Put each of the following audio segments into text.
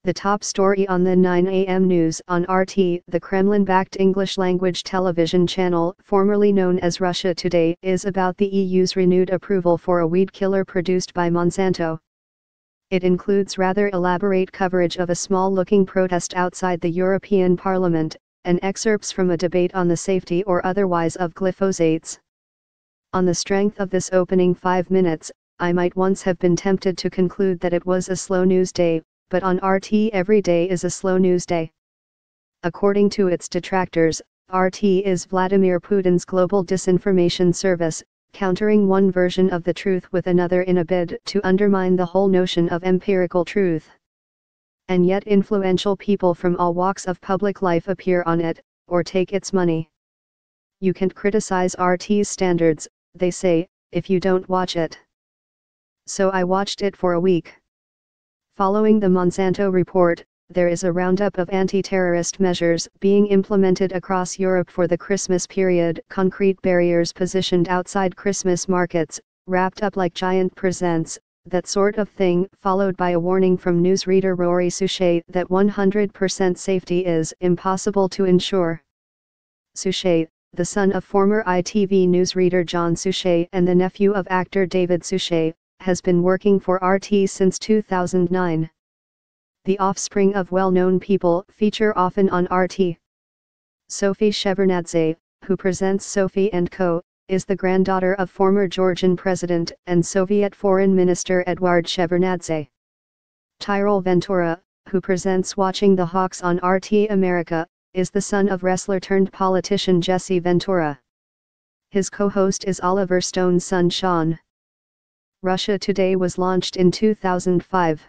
The top story on the 9 a.m. news on RT, the Kremlin-backed English-language television channel, formerly known as Russia Today, is about the EU's renewed approval for a weed killer produced by Monsanto. It includes rather elaborate coverage of a small-looking protest outside the European Parliament, and excerpts from a debate on the safety or otherwise of glyphosates. On the strength of this opening 5 minutes, I might once have been tempted to conclude that it was a slow news day, but on RT every day is a slow news day. According to its detractors, RT is Vladimir Putin's global disinformation service, countering one version of the truth with another in a bid to undermine the whole notion of empirical truth. And yet influential people from all walks of public life appear on it, or take its money. You can't criticize RT's standards, they say, if you don't watch it. So I watched it for a week. Following the Monsanto report, there is a roundup of anti-terrorist measures being implemented across Europe for the Christmas period, concrete barriers positioned outside Christmas markets, wrapped up like giant presents, that sort of thing, followed by a warning from newsreader Rory Suchet that 100% safety is impossible to ensure. Suchet, the son of former ITV newsreader John Suchet and the nephew of actor David Suchet, has been working for RT since 2009. The offspring of well-known people feature often on RT. Sophie Shevardnadze, who presents Sophie & Co., is the granddaughter of former Georgian President and Soviet Foreign Minister Eduard Shevardnadze. Tyrell Ventura, who presents Watching the Hawks on RT America, is the son of wrestler-turned-politician Jesse Ventura. His co-host is Oliver Stone's son Sean. Russia Today was launched in 2005.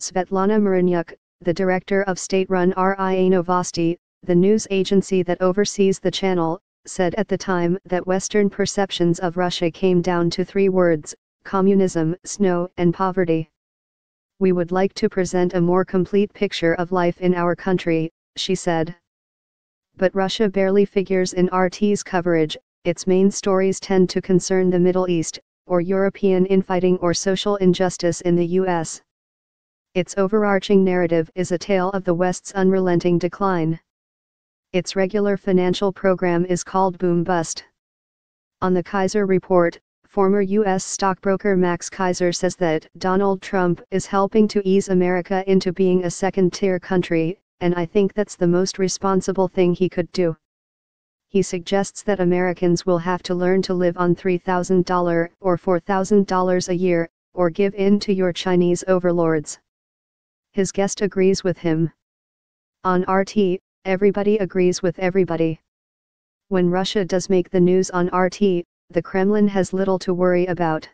Svetlana Mariniuk, the director of state-run RIA Novosti, the news agency that oversees the channel, said at the time that Western perceptions of Russia came down to 3 words: communism, snow, and poverty. We would like to present a more complete picture of life in our country, she said. But Russia barely figures in RT's coverage. Its main stories tend to concern the Middle East, or European infighting or social injustice in the US. Its overarching narrative is a tale of the West's unrelenting decline. Its regular financial program is called Boom Bust. On the Kaiser Report, former U.S. stockbroker Max Kaiser says that Donald Trump is helping to ease America into being a second-tier country, and I think that's the most responsible thing he could do. He suggests that Americans will have to learn to live on $3,000 or $4,000 a year, or give in to your Chinese overlords. His guest agrees with him. On RT, everybody agrees with everybody. When Russia does make the news on RT, the Kremlin has little to worry about.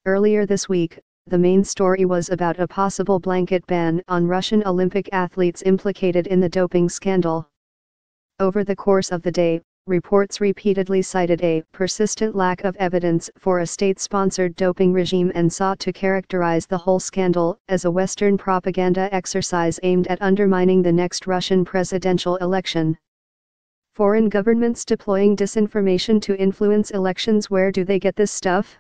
Earlier this week, the main story was about a possible blanket ban on Russian Olympic athletes implicated in the doping scandal. Over the course of the day, reports repeatedly cited a persistent lack of evidence for a state-sponsored doping regime and sought to characterize the whole scandal as a Western propaganda exercise aimed at undermining the next Russian presidential election. Foreign governments deploying disinformation to influence elections. Where do they get this stuff?